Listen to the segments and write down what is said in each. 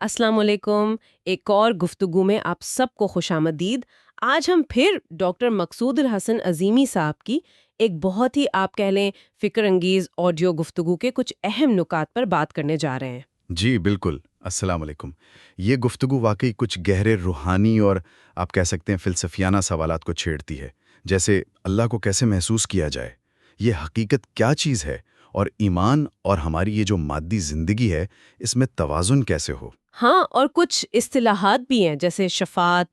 السلام علیکم۔ ایک اور گفتگو میں آپ سب کو خوش آمدید۔ آج ہم پھر ڈاکٹر مقصود الحسن عظیمی صاحب کی ایک بہت ہی آپ کہہ لیں فکر انگیز آڈیو گفتگو کے کچھ اہم نکات پر بات کرنے جا رہے ہیں۔ جی بالکل، السلام علیکم۔ یہ گفتگو واقعی کچھ گہرے روحانی اور آپ کہہ سکتے ہیں فلسفیانہ سوالات کو چھیڑتی ہے، جیسے اللہ کو کیسے محسوس کیا جائے، یہ حقیقت کیا چیز ہے، اور ایمان اور ہماری یہ جو مادی زندگی ہے اس میں توازن کیسے ہو۔ ہاں، اور کچھ اصطلاحات بھی ہیں جیسے شفاعت،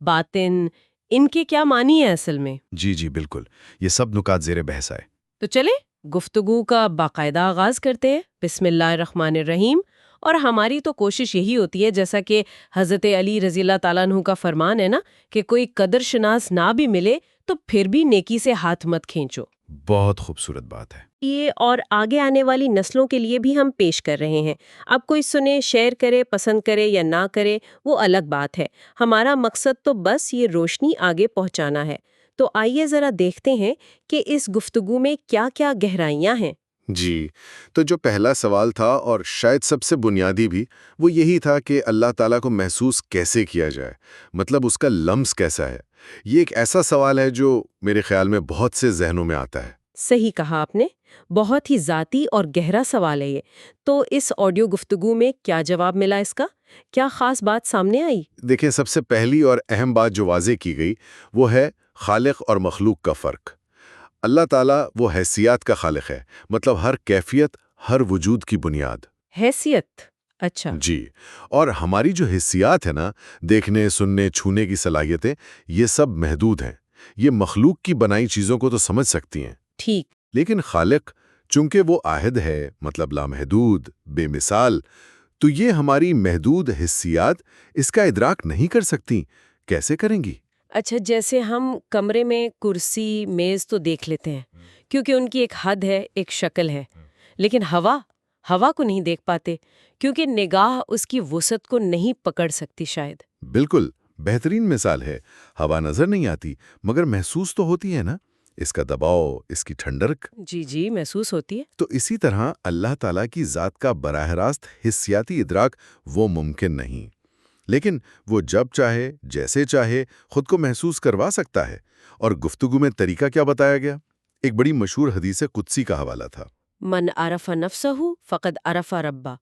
باطن، ان کے کیا معنی ہیں اصل میں؟ جی بالکل، یہ سب نکات زیر بحث آئے۔ تو چلیں گفتگو کا باقاعدہ آغاز کرتے ہیں۔ بسم اللہ الرحمن الرحیم۔ اور ہماری تو کوشش یہی ہوتی ہے، جیسا کہ حضرت علی رضی اللہ تعالیٰ عنہ کا فرمان ہے نا، کہ کوئی قدر شناس نہ بھی ملے تو پھر بھی نیکی سے ہاتھ مت کھینچو۔ بہت خوبصورت بات ہے۔ یہ اور آگے آنے والی نسلوں کے لیے بھی ہم پیش کر رہے ہیں۔ اب کوئی سنے، شیئر کرے، پسند کرے یا نہ کرے، وہ الگ بات ہے۔ ہمارا مقصد تو بس یہ روشنی آگے پہنچانا ہے۔ تو آئیے ذرا دیکھتے ہیں کہ اس گفتگو میں کیا کیا گہرائیاں ہیں۔ جی، تو جو پہلا سوال تھا اور شاید سب سے بنیادی بھی، وہ یہی تھا کہ اللہ تعالیٰ کو محسوس کیسے کیا جائے، مطلب اس کا لمس کیسا ہے۔ یہ ایک ایسا سوال ہے جو میرے خیال میں بہت سے ذہنوں میں آتا ہے۔ صحیح کہا آپ نے، بہت ہی ذاتی اور گہرا سوال ہے یہ۔ تو اس آڈیو گفتگو میں کیا جواب ملا اس کا؟ کیا خاص بات سامنے آئی؟ دیکھیں، سب سے پہلی اور اہم بات جو واضح کی گئی وہ ہے خالق اور مخلوق کا فرق۔ اللہ تعالیٰ وہ حیثیات کا خالق ہے، مطلب ہر کیفیت، ہر وجود کی بنیاد۔ حیثیت، اچھا۔ جی، اور ہماری جو حسیات ہے نا، دیکھنے، سننے، چھونے کی صلاحیتیں، یہ سب محدود ہیں۔ یہ مخلوق کی بنائی چیزوں کو تو سمجھ سکتی ہیں، ٹھیک۔ لیکن خالق چونکہ وہ آہد ہے، مطلب لامحدود، بے مثال، تو یہ ہماری محدود حسیات اس کا ادراک نہیں کر سکتی۔ کیسے کریں گی؟ اچھا، جیسے ہم کمرے میں کرسی، میز تو دیکھ لیتے ہیں کیونکہ ان کی ایک حد ہے، ایک شکل ہے، لیکن ہوا کو نہیں دیکھ پاتے کیونکہ نگاہ اس کی وسعت کو نہیں پکڑ سکتی شاید۔ بالکل، بہترین مثال ہے۔ ہوا نظر نہیں آتی مگر محسوس تو ہوتی ہے نا، اس کا دباؤ، اس کی ٹھنڈک۔ جی محسوس ہوتی ہے۔ تو اسی طرح اللہ تعالیٰ کی ذات کا براہ راست حسیاتی ادراک وہ ممکن نہیں، لیکن وہ جب چاہے، جیسے چاہے خود کو محسوس کروا سکتا ہے۔ اور گفتگو میں طریقہ کیا بتایا گیا؟ ایک بڑی مشہور حدیث قدسی کا حوالہ تھا۔ من عرف نفسہ فقد عرف ربہ۔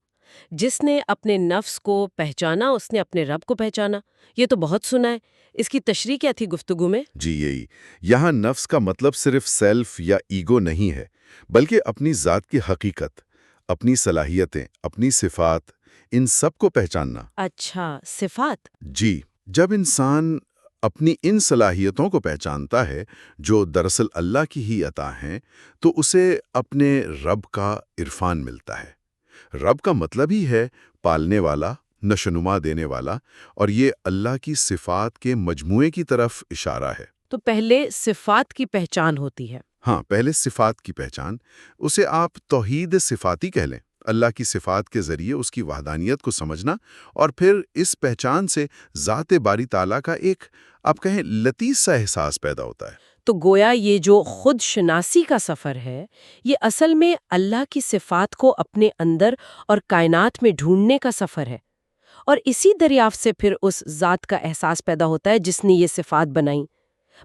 جس نے اپنے نفس کو پہچانا اس نے اپنے رب کو پہچانا۔ یہ تو بہت سنا ہے۔ اس کی تشریح کیا تھی گفتگو میں؟ جی یہی، یہاں نفس کا مطلب صرف سیلف یا ایگو نہیں ہے، بلکہ اپنی ذات کی حقیقت، اپنی صلاحیتیں، اپنی صفات، ان سب کو پہچاننا۔ اچھا، صفات۔ جی، جب انسان اپنی ان صلاحیتوں کو پہچانتا ہے جو دراصل اللہ کی ہی عطا ہیں، تو اسے اپنے رب کا عرفان ملتا ہے۔ رب کا مطلب ہی ہے پالنے والا، نشوونما دینے والا، اور یہ اللہ کی صفات کے مجموعے کی طرف اشارہ ہے۔ تو پہلے صفات کی پہچان ہوتی ہے۔ ہاں، پہلے صفات کی پہچان، اسے آپ توحید صفاتی کہہ لیں، اللہ کی صفات کے ذریعے اس کی وحدانیت کو سمجھنا، اور پھر اس پہچان سے ذات باری تعالیٰ کا ایک آپ کہیں لطیف سا احساس پیدا ہوتا ہے۔ تو گویا یہ جو خود شناسی کا سفر ہے، یہ اصل میں اللہ کی صفات کو اپنے اندر اور کائنات میں ڈھونڈنے کا سفر ہے، اور اسی دریافت سے پھر اس ذات کا احساس پیدا ہوتا ہے جس نے یہ صفات بنائیں۔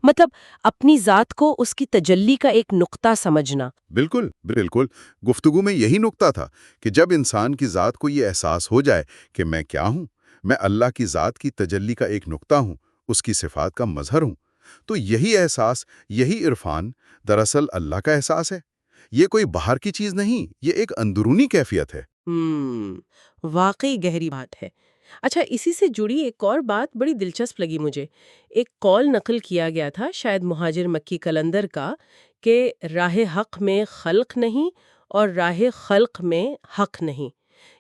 مطلب اپنی ذات کو اس کی تجلی کا ایک نقطہ سمجھنا۔ بالکل بالکل، گفتگو میں یہی نقطہ تھا کہ جب انسان کی ذات کو یہ احساس ہو جائے کہ میں کیا ہوں، میں اللہ کی ذات کی تجلی کا ایک نقطہ ہوں، اس کی صفات کا مظہر ہوں، تو یہی احساس، یہی عرفان دراصل اللہ کا احساس ہے۔ یہ کوئی باہر کی چیز نہیں، یہ ایک اندرونی کیفیت ہے۔ واقعی گہری بات ہے۔ اچھا، اسی سے جڑی ایک اور بات بڑی دلچسپ لگی مجھے۔ ایک قول نقل کیا گیا تھا شاید مہاجر مکی قلندر کا، کہ راہ حق میں خلق نہیں اور راہ خلق میں حق نہیں۔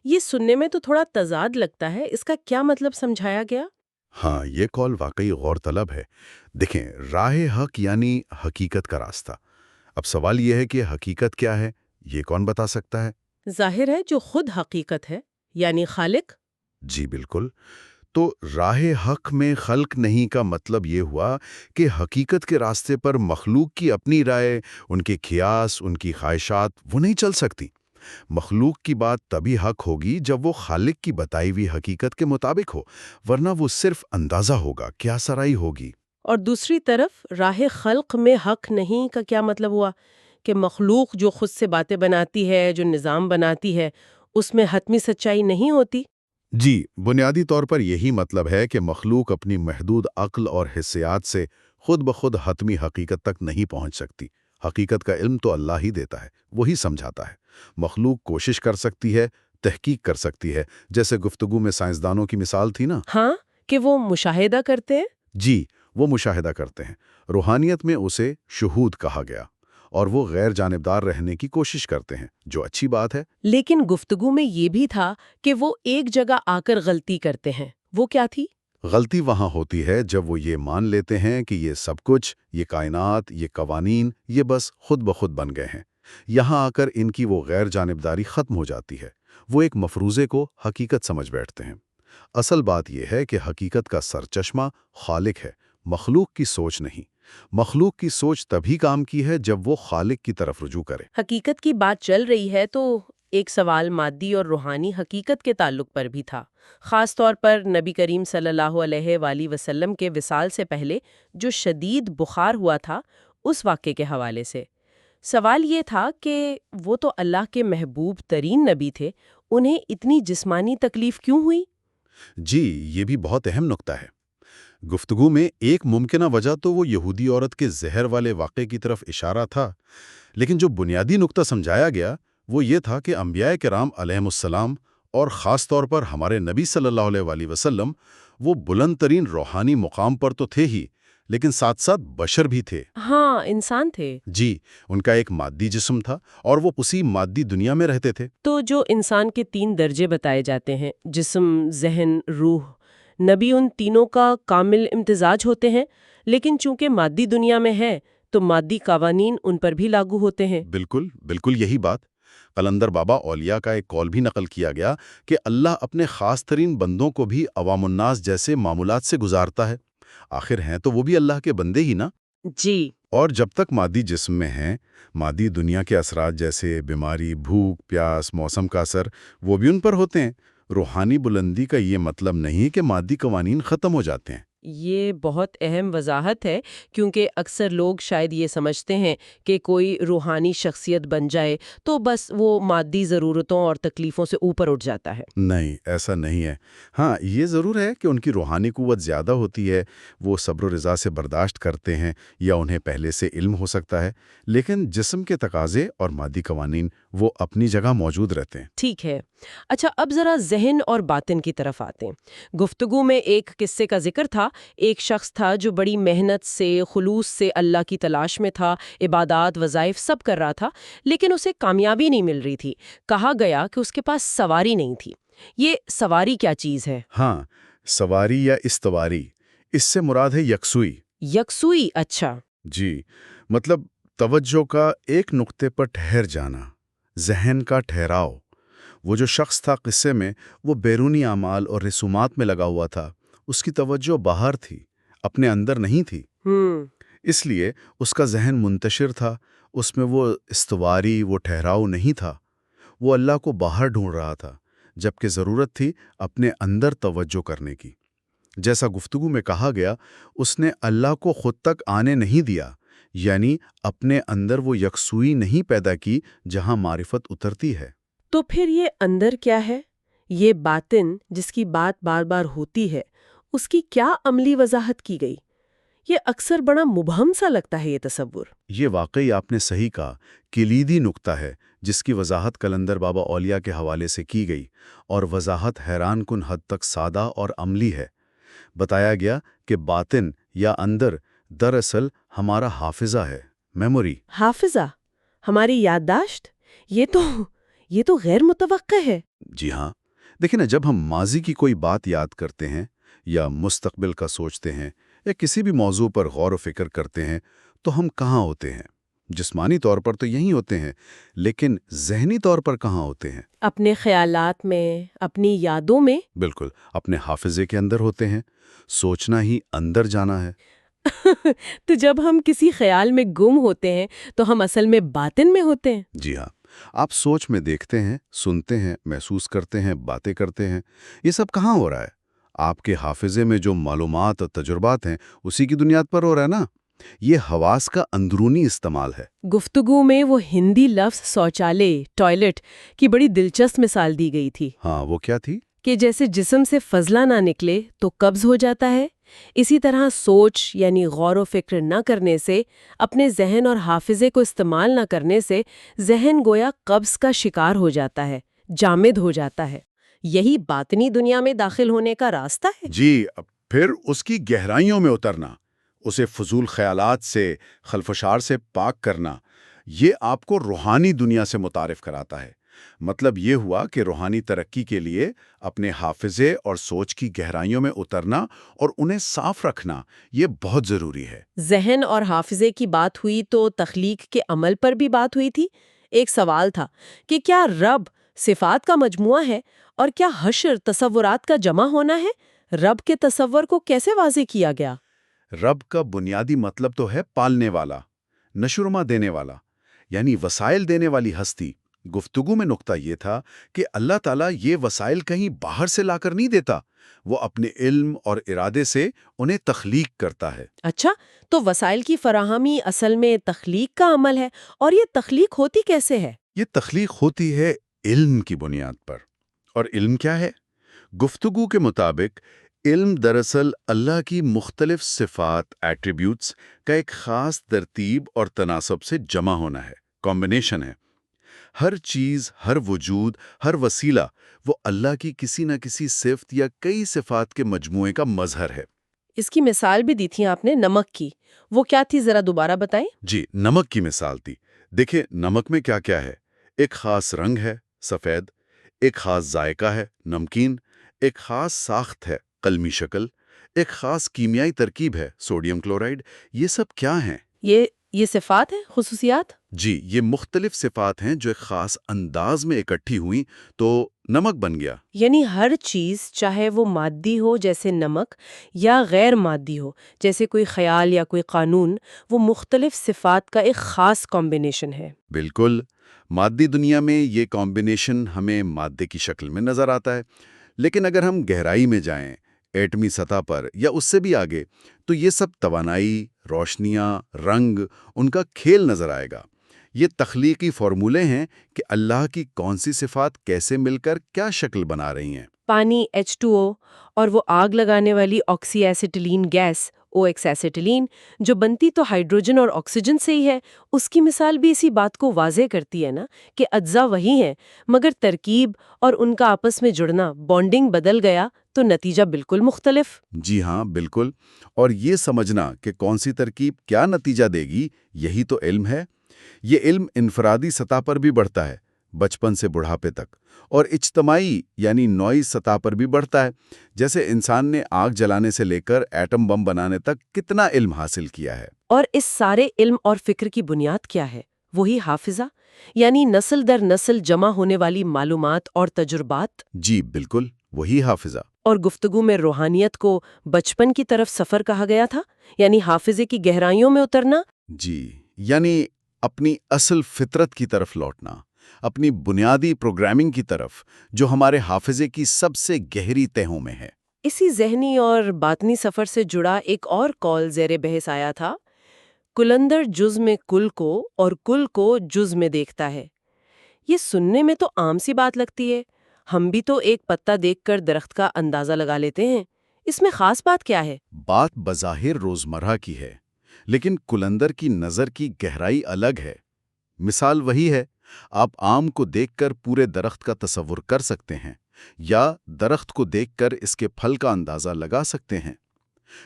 یہ سننے میں تو تھوڑا تضاد لگتا ہے، اس کا کیا مطلب سمجھایا گیا؟ ہاں، یہ قول واقعی غور طلب ہے۔ دیکھیں، راہ حق یعنی حقیقت کا راستہ۔ اب سوال یہ ہے کہ حقیقت کیا ہے، یہ کون بتا سکتا ہے؟ ظاہر ہے جو خود حقیقت ہے، یعنی خالق۔ جی بالکل۔ تو راہ حق میں خلق نہیں کا مطلب یہ ہوا کہ حقیقت کے راستے پر مخلوق کی اپنی رائے، ان کے قیاس، ان کی خواہشات وہ نہیں چل سکتی۔ مخلوق کی بات تبھی حق ہوگی جب وہ خالق کی بتائی ہوئی حقیقت کے مطابق ہو، ورنہ وہ صرف اندازہ ہوگا، کیا سرائی ہوگی۔ اور دوسری طرف راہ خلق میں حق نہیں کا کیا مطلب ہوا؟ کہ مخلوق جو خود سے باتیں بناتی ہے، جو نظام بناتی ہے، اس میں حتمی سچائی نہیں ہوتی؟ جی، بنیادی طور پر یہی مطلب ہے کہ مخلوق اپنی محدود عقل اور حسیات سے خود بخود حتمی حقیقت تک نہیں پہنچ سکتی۔ حقیقت کا علم تو اللہ ہی دیتا ہے، وہی سمجھاتا ہے۔ مخلوق کوشش کر سکتی ہے، تحقیق کر سکتی ہے، جیسے گفتگو میں سائنسدانوں کی مثال تھی نا۔ ہاں، کہ وہ مشاہدہ کرتے ہیں۔ جی، وہ مشاہدہ کرتے ہیں۔ روحانیت میں اسے شہود کہا گیا، اور وہ غیر جانبدار رہنے کی کوشش کرتے ہیں، جو اچھی بات ہے۔ لیکن گفتگو میں یہ بھی تھا کہ وہ ایک جگہ آ کر غلطی کرتے ہیں، وہ کیا تھی؟ غلطی وہاں ہوتی ہے جب وہ یہ مان لیتے ہیں کہ یہ سب کچھ، یہ کائنات، یہ قوانین، یہ بس خود بخود بن گئے ہیں۔ یہاں آ کر ان کی وہ غیر جانبداری ختم ہو جاتی ہے، وہ ایک مفروضے کو حقیقت سمجھ بیٹھتے ہیں۔ اصل بات یہ ہے کہ حقیقت کا سرچشمہ خالق ہے، مخلوق کی سوچ نہیں۔ مخلوق کی سوچ تبھی کام کی ہے جب وہ خالق کی طرف رجوع کرے۔ حقیقت کی بات چل رہی ہے تو ایک سوال مادی اور روحانی حقیقت کے تعلق پر بھی تھا، خاص طور پر نبی کریم صلی اللہ علیہ وآلہ وسلم کے وصال سے پہلے جو شدید بخار ہوا تھا، اس واقعے کے حوالے سے۔ سوال یہ تھا کہ وہ تو اللہ کے محبوب ترین نبی تھے، انہیں اتنی جسمانی تکلیف کیوں ہوئی؟ جی، یہ بھی بہت اہم نکتہ ہے۔ گفتگو میں ایک ممکنہ وجہ تو وہ یہودی عورت کے زہر والے واقعے کی طرف اشارہ تھا، لیکن جو بنیادی نکتہ سمجھایا گیا وہ یہ تھا کہ انبیاء کرام علیہم السلام، اور خاص طور پر ہمارے نبی صلی اللہ علیہ وآلہ وسلم، وہ بلند ترین روحانی مقام پر تو تھے ہی، لیکن ساتھ ساتھ بشر بھی تھے۔ ہاں، انسان تھے۔ جی، ان کا ایک مادی جسم تھا اور وہ اسی مادی دنیا میں رہتے تھے۔ تو جو انسان کے 3 درجے بتائے جاتے ہیں، جسم، ذہن، روح، نبی ان تینوں کا کامل امتزاج ہوتے ہیں، لیکن چونکہ مادی دنیا میں ہے تو مادی قوانین ان پر بھی لاگو ہوتے ہیں۔ بالکل بالکل یہی بات۔ قلندر بابا اولیاء کا ایک قول بھی نقل کیا گیا کہ اللہ اپنے خاص ترین بندوں کو بھی عوام الناس جیسے معمولات سے گزارتا ہے۔ آخر ہیں تو وہ بھی اللہ کے بندے ہی نا۔ جی، اور جب تک مادی جسم میں ہیں، مادی دنیا کے اثرات جیسے بیماری، بھوک، پیاس، موسم کا اثر، وہ بھی ان پر ہوتے ہیں۔ روحانی بلندی کا یہ مطلب نہیں کہ مادی قوانین ختم ہو جاتے ہیں۔ یہ بہت اہم وضاحت ہے، کیونکہ اکثر لوگ شاید یہ سمجھتے ہیں کہ کوئی روحانی شخصیت بن جائے تو بس وہ مادی ضرورتوں اور تکلیفوں سے اوپر اٹھ جاتا ہے۔ نہیں، ایسا نہیں ہے۔ ہاں، یہ ضرور ہے کہ ان کی روحانی قوت زیادہ ہوتی ہے، وہ صبر و رضا سے برداشت کرتے ہیں، یا انہیں پہلے سے علم ہو سکتا ہے، لیکن جسم کے تقاضے اور مادی قوانین وہ اپنی جگہ موجود رہتے ہیں۔ ٹھیک ہے۔ اچھا، اب ذرا ذہن اور باطن کی طرف آتے ہیں۔ گفتگو میں ایک قصے کا ذکر تھا، ایک شخص تھا جو بڑی محنت سے، خلوص سے اللہ کی تلاش میں تھا، عبادات، وظائف سب کر رہا تھا، لیکن اسے کامیابی نہیں مل رہی تھی۔ کہا گیا کہ اس کے پاس سواری نہیں تھی۔ یہ سواری کیا چیز ہے؟ ہاں، سواری یا استواری، اس سے مراد ہے یکسوئی۔ یکسوئی، اچھا۔ جی، مطلب توجہ کا ایک نقطے پر ٹھہر جانا، ذہن کا ٹھہراؤ۔ وہ جو شخص تھا قصے میں، وہ بیرونی اعمال اور رسومات میں لگا ہوا تھا، اس کی توجہ باہر تھی، اپنے اندر نہیں تھی۔ اس لیے اس کا ذہن منتشر تھا، اس میں وہ استواری، وہ ٹھہراؤ نہیں تھا۔ وہ اللہ کو باہر ڈھونڈ رہا تھا، جبکہ ضرورت تھی اپنے اندر توجہ کرنے کی۔ جیسا گفتگو میں کہا گیا، اس نے اللہ کو خود تک آنے نہیں دیا، یعنی اپنے اندر وہ یکسوئی نہیں پیدا کی جہاں معرفت اترتی ہے۔ تو پھر یہ اندر کیا ہے؟ یہ باطن جس کی بات بار بار ہوتی ہے، اس کی کیا عملی وضاحت کی گئی؟ یہ اکثر بڑا مبہم سا لگتا ہے یہ تصور۔ یہ واقعی آپ نے صحیح کہا، کلیدی نکتہ ہے جس کی وضاحت قلندر بابا اولیاء کے حوالے سے کی گئی، اور وضاحت حیران کن حد تک سادہ اور عملی ہے۔ بتایا گیا کہ باطن یا اندر دراصل ہمارا حافظہ ہے، میموری۔ حافظہ، ہماری یادداشت؟ یہ تو غیر متوقع ہے۔ جی ہاں، دیکھیں نا، جب ہم ماضی کی کوئی بات یاد کرتے ہیں یا مستقبل کا سوچتے ہیں یا کسی بھی موضوع پر غور و فکر کرتے ہیں تو ہم کہاں ہوتے ہیں؟ جسمانی طور پر تو یہیں ہوتے ہیں، لیکن ذہنی طور پر کہاں ہوتے ہیں؟ اپنے خیالات میں، اپنی یادوں میں۔ بالکل، اپنے حافظے کے اندر ہوتے ہیں۔ سوچنا ہی اندر جانا ہے۔ تو جب ہم کسی خیال میں گم ہوتے ہیں تو ہم اصل میں باطن میں ہوتے ہیں۔ جی ہاں، آپ سوچ میں دیکھتے ہیں، سنتے ہیں، محسوس کرتے ہیں، باتیں کرتے ہیں، یہ سب کہاں ہو رہا ہے؟ آپ کے حافظے میں جو معلومات اور تجربات ہیں اسی کی بنیاد پر ہو رہا ہے نا؟ یہ حواس کا اندرونی استعمال ہے۔ گفتگو میں وہ ہندی لفظ شوچالے ٹوائلٹ کی بڑی دلچسپ مثال دی گئی تھی ہاں، وہ کیا تھی؟ کہ جیسے جسم سے فضلہ نہ نکلے تو قبض ہو جاتا ہے، اسی طرح سوچ یعنی غور و فکر نہ کرنے سے، اپنے ذہن اور حافظے کو استعمال نہ کرنے سے ذہن گویا قبض کا شکار ہو جاتا ہے، جامد ہو جاتا ہے۔ یہی باطنی دنیا میں داخل ہونے کا راستہ ہے۔ جی، پھر اس کی گہرائیوں میں اترنا، اسے فضول خیالات سے، خلفشار سے پاک کرنا، یہ آپ کو روحانی دنیا سے متعارف کراتا ہے۔ مطلب یہ ہوا کہ روحانی ترقی کے لیے اپنے حافظے اور سوچ کی گہرائیوں میں اترنا اور انہیں صاف رکھنا یہ بہت ضروری ہے۔ ذہن اور حافظے کی بات ہوئی تو تخلیق کے عمل پر بھی بات ہوئی تھی۔ ایک سوال تھا کہ کیا رب صفات کا مجموعہ ہے اور کیا حشر تصورات کا جمع ہونا ہے؟ رب کے تصور کو کیسے واضح کیا گیا؟ رب کا بنیادی مطلب تو ہے پالنے والا، نشوونما دینے والا، یعنی وسائل دینے والی ہستی۔ گفتگو میں نقطہ یہ تھا کہ اللہ تعالیٰ یہ وسائل کہیں باہر سے لا کر نہیں دیتا، وہ اپنے علم اور ارادے سے انہیں تخلیق کرتا ہے۔ اچھا، تو وسائل کی فراہمی اصل میں تخلیق کا عمل ہے، اور یہ تخلیق ہوتی کیسے ہے؟ یہ تخلیق ہوتی ہے علم کی بنیاد پر۔ اور علم کیا ہے؟ گفتگو کے مطابق علم دراصل اللہ کی مختلف صفات ایٹریبیوٹس کا ایک خاص ترتیب اور تناسب سے جمع ہونا ہے، کمبینیشن ہے۔ ہر چیز، ہر وجود، ہر وسیلہ وہ اللہ کی کسی نہ کسی صفت یا کئی صفات کے مجموعے کا مظہر ہے۔ اس کی مثال بھی دی تھی آپ نے، نمک کی، وہ کیا تھی ذرا دوبارہ بتائیں؟ جی، نمک کی مثال تھی۔ دیکھیں نمک میں کیا کیا ہے؟ ایک خاص رنگ ہے، سفید، ایک خاص ذائقہ ہے، نمکین، ایک خاص ساخت ہے، قلمی شکل، ایک خاص کیمیائی ترکیب ہے، سوڈیم کلورائڈ۔ یہ سب کیا ہیں؟ یہ صفات ہیں، خصوصیات؟ جی، یہ مختلف صفات ہیں جو ایک خاص انداز میں اکٹھی ہوئیں تو نمک بن گیا۔ یعنی ہر چیز، چاہے وہ مادی ہو جیسے نمک یا غیر مادی ہو جیسے کوئی خیال یا کوئی قانون، وہ مختلف صفات کا ایک خاص کمبینیشن ہے۔ بالکل، مادی دنیا میں یہ کمبینیشن ہمیں مادے کی شکل میں نظر آتا ہے، لیکن اگر ہم گہرائی میں جائیں، ایٹمی سطح پر یا اس سے بھی آگے، تو یہ سب توانائی، روشنیاں، رنگ، ان کا کھیل نظر آئے گا۔ یہ تخلیقی فارمولے ہیں کہ اللہ کی کون سی صفات کیسے مل کر کیا شکل بنا رہی ہیں۔ پانی H2O اور وہ آگ لگانے والی آکسی ایسیٹیلین گیس OX ایسیٹیلین جو بنتی تو ہائیڈروجن اور آکسیجن سے ہی ہے، اس کی مثال بھی اسی بات کو واضح کرتی ہے نا کہ اجزاء وہی ہیں، مگر ترکیب اور ان کا آپس میں جڑنا، بانڈنگ بدل گیا تو نتیجہ بالکل مختلف۔ جی ہاں، بالکل۔ اور یہ سمجھنا کہ کون سی ترکیب کیا نتیجہ دے گی، یہی تو علم ہے۔ یہ علم انفرادی سطح پر بھی بڑھتا ہے، بچپن سے بڑھاپے تک، اور اجتماعی یعنی نوعی سطح پر بھی بڑھتا ہے، جیسے انسان نے آگ جلانے سے لے کر ایٹم بم بنانے تک کتنا علم حاصل کیا ہے۔ اور اس سارے علم اور فکر کی بنیاد کیا ہے؟ وہی حافظہ، یعنی نسل در نسل جمع ہونے والی معلومات اور تجربات۔ جی بالکل، وہی حافظہ۔ اور گفتگو میں روحانیت کو بچپن کی طرف سفر کہا گیا تھا، یعنی حافظے کی گہرائیوں میں اترنا۔ جی، یعنی اپنی اصل فطرت کی طرف لوٹنا، اپنی بنیادی پروگرامنگ کی طرف جو ہمارے حافظے کی سب سے گہری تہوں میں ہے۔ اسی ذہنی اور باطنی سفر سے جڑا ایک اور قول زیر بحث آیا تھا، کلندر جز میں کل کو اور کل کو جز میں دیکھتا ہے۔ یہ سننے میں تو عام سی بات لگتی ہے، ہم بھی تو ایک پتا دیکھ کر درخت کا اندازہ لگا لیتے ہیں، اس میں خاص بات کیا ہے؟ بات بظاہر روزمرہ کی ہے، لیکن کلندر کی نظر کی گہرائی الگ ہے۔ مثال وہی ہے، آپ آم کو دیکھ کر پورے درخت کا تصور کر سکتے ہیں، یا درخت کو دیکھ کر اس کے پھل کا اندازہ لگا سکتے ہیں،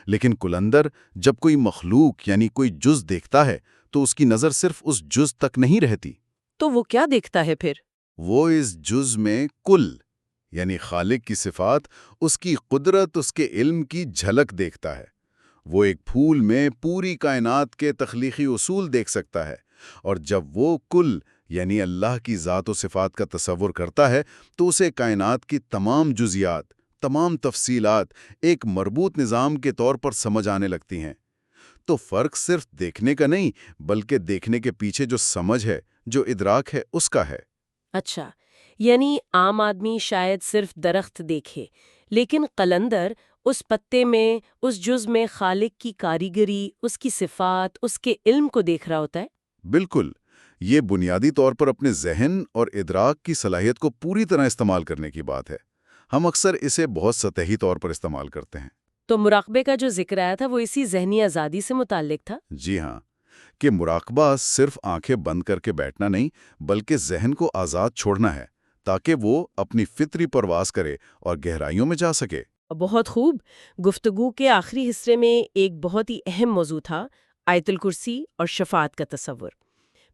لیکن کلندر جب کوئی مخلوق یعنی کوئی جز دیکھتا ہے تو اس کی نظر صرف اس جز تک نہیں رہتی، تو وہ کیا دیکھتا ہے پھر؟ وہ اس جز میں کل یعنی خالق کی صفات، اس کی قدرت، اس کے علم کی جھلک دیکھتا ہے۔ وہ ایک پھول میں پوری کائنات کے تخلیقی اصول دیکھ سکتا ہے، اور جب وہ کل یعنی اللہ کی ذات و صفات کا تصور کرتا ہے تو اسے کائنات کی تمام جزیات، تمام تفصیلات ایک مربوط نظام کے طور پر سمجھ آنے لگتی ہیں۔ تو فرق صرف دیکھنے کا نہیں، بلکہ دیکھنے کے پیچھے جو سمجھ ہے، جو ادراک ہے اس کا ہے۔ اچھا، یعنی عام آدمی شاید صرف درخت دیکھے، لیکن قلندر اس پتے میں، اس جز میں خالق کی کاریگری، اس کی صفات، اس کے علم کو دیکھ رہا ہوتا ہے۔ بالکل، یہ بنیادی طور پر اپنے ذہن اور ادراک کی صلاحیت کو پوری طرح استعمال کرنے کی بات ہے۔ ہم اکثر اسے بہت سطحی طور پر استعمال کرتے ہیں۔ تو مراقبے کا جو ذکر آیا تھا وہ اسی ذہنی آزادی سے متعلق تھا؟ جی ہاں، کہ مراقبہ صرف آنکھیں بند کر کے بیٹھنا نہیں، بلکہ ذہن کو آزاد چھوڑنا ہے تاکہ وہ اپنی فطری پرواز کرے اور گہرائیوں میں جا سکے۔ بہت خوب۔ گفتگو کے آخری حصے میں ایک بہت ہی اہم موضوع تھا، آیت الکرسی اور شفاعت کا تصور۔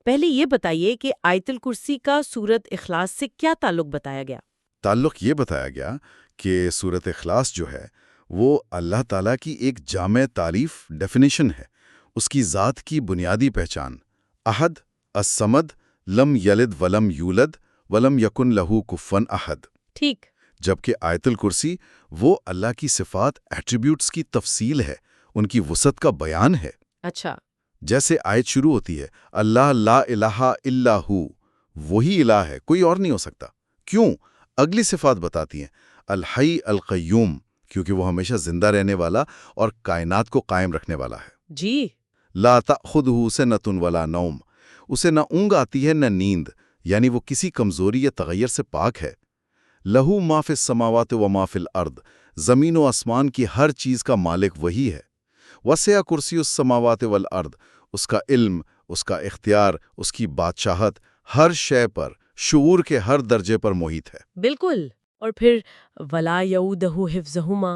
پہلے یہ بتائیے کہ آیت الکرسی کا سورت اخلاص سے کیا تعلق بتایا گیا؟ تعلق یہ بتایا گیا کہ سورت اخلاص جو ہے وہ اللہ تعالیٰ کی ایک جامع تعریف ڈیفینیشن ہے، اس کی ذات کی بنیادی پہچان، احد، الصمد، لم یلد ولم یولد ولم یکن لہو کفوا احد۔ ٹھیک۔ جبکہ آیت الکرسی وہ اللہ کی صفات ایٹریبیوٹس کی تفصیل ہے، ان کی وسعت کا بیان ہے۔ اچھا۔ جیسے آیت شروع ہوتی ہے اللہ لا الہ الا ہو، وہی الہ ہے، کوئی اور نہیں ہو سکتا۔ کیوں؟ اگلی صفات بتاتی ہیں الحی القیوم، کیونکہ وہ ہمیشہ زندہ رہنے والا اور کائنات کو قائم رکھنے والا ہے۔ جی۔ لا تأخذہ سنۃ ولا نوم، اسے نہ اونگ آتی ہے نہ نیند، یعنی وہ کسی کمزوری یا تغیر سے پاک ہے۔ لہو ما فی السماوات و ما فی الارض، زمین و آسمان کی ہر چیز کا مالک وہی ہے۔ وسع کرسی السماوات والارض، اس کا علم، اس کا اختیار، اس کی بادشاہت ہر شے پر، شعور کے ہر درجے پر محیط ہے۔ بالکل۔ اور پھر ولا یعودہ حفظہما،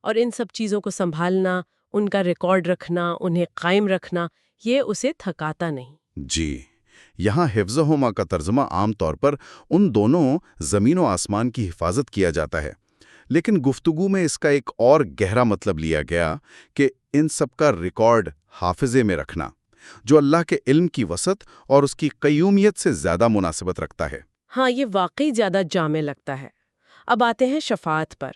اور ان سب چیزوں کو سنبھالنا، ان کا ریکارڈ رکھنا، انہیں قائم رکھنا، یہ اسے تھکاتا نہیں۔ جی، یہاں حفظہما کا ترجمہ عام طور پر ان دونوں زمین و آسمان کی حفاظت کیا جاتا ہے، لیکن گفتگو میں اس کا ایک اور گہرا مطلب لیا گیا کہ ان سب کا ریکارڈ حافظے میں رکھنا، جو اللہ کے علم کی وسعت اور اس کی قیومیت سے زیادہ مناسبت رکھتا ہے۔ ہاں، یہ واقعی زیادہ جامع لگتا ہے۔ اب آتے ہیں شفاعت پر۔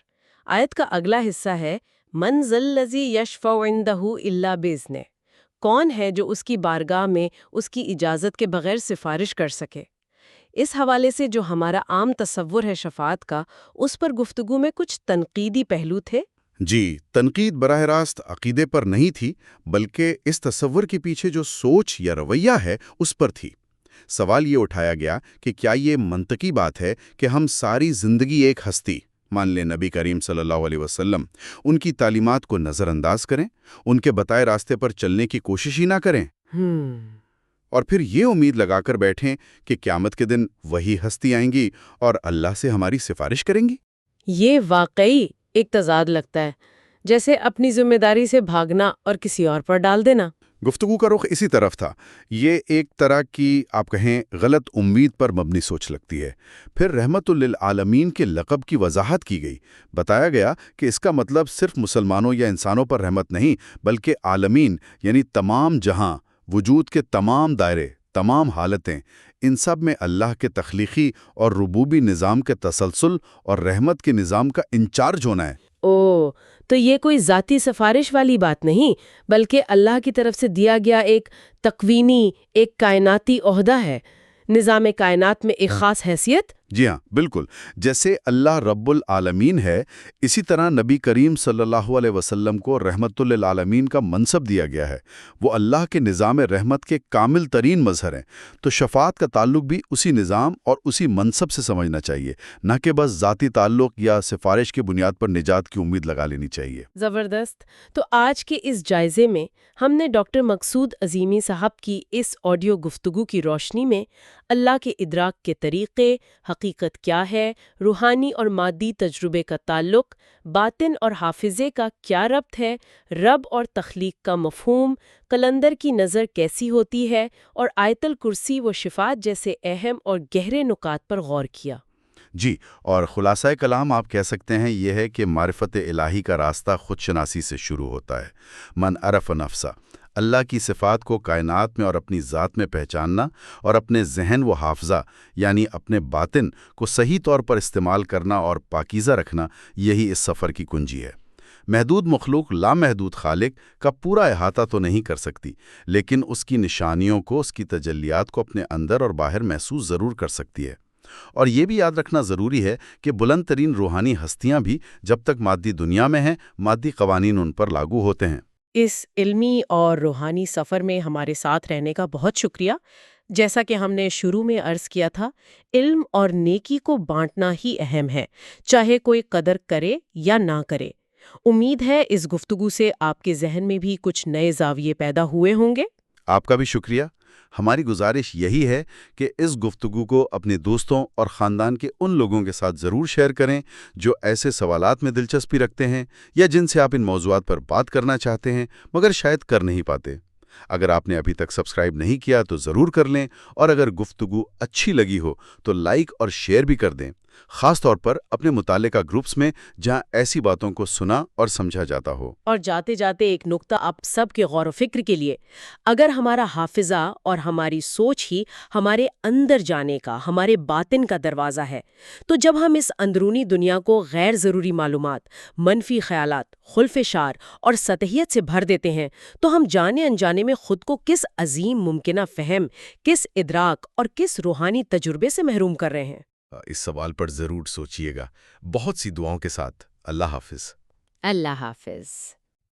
آیت کا اگلا حصہ ہے من ذا الذی یشفع عندہ الا باذنہ، کون ہے جو اس کی بارگاہ میں اس کی اجازت کے بغیر سفارش کر سکے؟ اس حوالے سے جو ہمارا عام تصور ہے شفاعت کا، اس پر گفتگو میں کچھ تنقیدی پہلو تھے۔ جی، تنقید براہ راست عقیدے پر نہیں تھی، بلکہ اس تصور کے پیچھے جو سوچ یا رویہ ہے اس پر تھی۔ سوال یہ اٹھایا گیا کہ کیا یہ منطقی بات ہے کہ ہم ساری زندگی ایک ہستی، مان لیں نبی کریم صلی اللہ علیہ وسلم، ان کی تعلیمات کو نظر انداز کریں، ان کے بتائے راستے پر چلنے کی کوشش ہی نہ کریں، اور پھر یہ امید لگا کر بیٹھیں کہ قیامت کے دن وہی ہستی آئیں گی اور اللہ سے ہماری سفارش کریں گی؟ یہ واقعی ایک تضاد لگتا ہے، جیسے اپنی ذمہ داری سے بھاگنا اور کسی اور پر ڈال دینا۔ گفتگو کا رخ اسی طرف تھا۔ یہ ایک طرح کی آپ کہیں غلط امید پر مبنی سوچ لگتی ہے۔ پھر رحمت للعالمین کے لقب کی وضاحت کی گئی۔ بتایا گیا کہ اس کا مطلب صرف مسلمانوں یا انسانوں پر رحمت نہیں، بلکہ عالمین یعنی تمام جہاں، وجود کے تمام دائرے، تمام حالتیں، ان سب میں اللہ کے تخلیقی اور ربوبی نظام کے تسلسل اور رحمت کے نظام کا انچارج ہونا ہے۔ او، تو یہ کوئی ذاتی سفارش والی بات نہیں، بلکہ اللہ کی طرف سے دیا گیا ایک تکوینی، ایک کائناتی عہدہ ہے، نظام کائنات میں ایک خاص حیثیت۔ جی ہاں، بالکل۔ جیسے اللہ رب العالمین ہے، اسی طرح نبی کریم صلی اللہ علیہ وسلم کو رحمت للعالمین کا منصب دیا گیا ہے۔ وہ اللہ کے نظام رحمت کے کامل ترین مظہر ہیں۔ تو شفاعت کا تعلق بھی اسی نظام اور اسی منصب سے سمجھنا چاہیے، نہ کہ بس ذاتی تعلق یا سفارش کی بنیاد پر نجات کی امید لگا لینی چاہیے۔ زبردست۔ تو آج کے اس جائزے میں ہم نے ڈاکٹر مقصود عظیمی صاحب کی اس آڈیو گفتگو کی روشنی میں اللہ کے ادراک کے طریقے، حقیقت کیا ہے، روحانی اور مادی تجربے کا تعلق، باطن اور حافظے کا کیا ربط ہے، رب اور تخلیق کا مفہوم، قلندر کی نظر کیسی ہوتی ہے، اور آیت الکرسی و شفاعت جیسے اہم اور گہرے نکات پر غور کیا۔ جی، اور خلاصہ کلام آپ کہہ سکتے ہیں یہ ہے کہ معرفت الہی کا راستہ خود شناسی سے شروع ہوتا ہے۔ من عرف نفسہ، اللہ کی صفات کو کائنات میں اور اپنی ذات میں پہچاننا، اور اپنے ذہن و حافظہ یعنی اپنے باطن کو صحیح طور پر استعمال کرنا اور پاکیزہ رکھنا، یہی اس سفر کی کنجی ہے۔ محدود مخلوق لامحدود خالق کا پورا احاطہ تو نہیں کر سکتی، لیکن اس کی نشانیوں کو، اس کی تجلیات کو اپنے اندر اور باہر محسوس ضرور کر سکتی ہے۔ اور یہ بھی یاد رکھنا ضروری ہے کہ بلند ترین روحانی ہستیاں بھی جب تک مادی دنیا میں ہیں، مادی قوانین ان پر لاگو ہوتے ہیں۔ اس علمی اور روحانی سفر میں ہمارے ساتھ رہنے کا بہت شکریہ۔ جیسا کہ ہم نے شروع میں عرض کیا تھا، علم اور نیکی کو بانٹنا ہی اہم ہے، چاہے کوئی قدر کرے یا نہ کرے۔ امید ہے اس گفتگو سے آپ کے ذہن میں بھی کچھ نئے زاویے پیدا ہوئے ہوں گے۔ آپ کا بھی شکریہ۔ ہماری گزارش یہی ہے کہ اس گفتگو کو اپنے دوستوں اور خاندان کے ان لوگوں کے ساتھ ضرور شیئر کریں جو ایسے سوالات میں دلچسپی رکھتے ہیں یا جن سے آپ ان موضوعات پر بات کرنا چاہتے ہیں مگر شاید کر نہیں پاتے۔ اگر آپ نے ابھی تک سبسکرائب نہیں کیا تو ضرور کر لیں، اور اگر گفتگو اچھی لگی ہو تو لائک اور شیئر بھی کر دیں، خاص طور پر اپنے متعلقہ گروپس میں جہاں ایسی باتوں کو سنا اور سمجھا جاتا ہو۔ اور جاتے جاتے ایک نقطہ آپ سب کے غور و فکر کے لیے، اگر ہمارا حافظہ اور ہماری سوچ ہی ہمارے اندر جانے کا، ہمارے باطن کا دروازہ ہے، تو جب ہم اس اندرونی دنیا کو غیر ضروری معلومات، منفی خیالات، خلفشار اور سطحیت سے بھر دیتے ہیں، تو ہم جانے انجانے میں خود کو کس عظیم ممکنہ فہم، کس ادراک اور کس روحانی تجربے سے محروم کر رہے ہیں۔ اس سوال پر ضرور سوچئے گا۔ بہت سی دعاؤں کے ساتھ اللہ حافظ۔ اللہ حافظ۔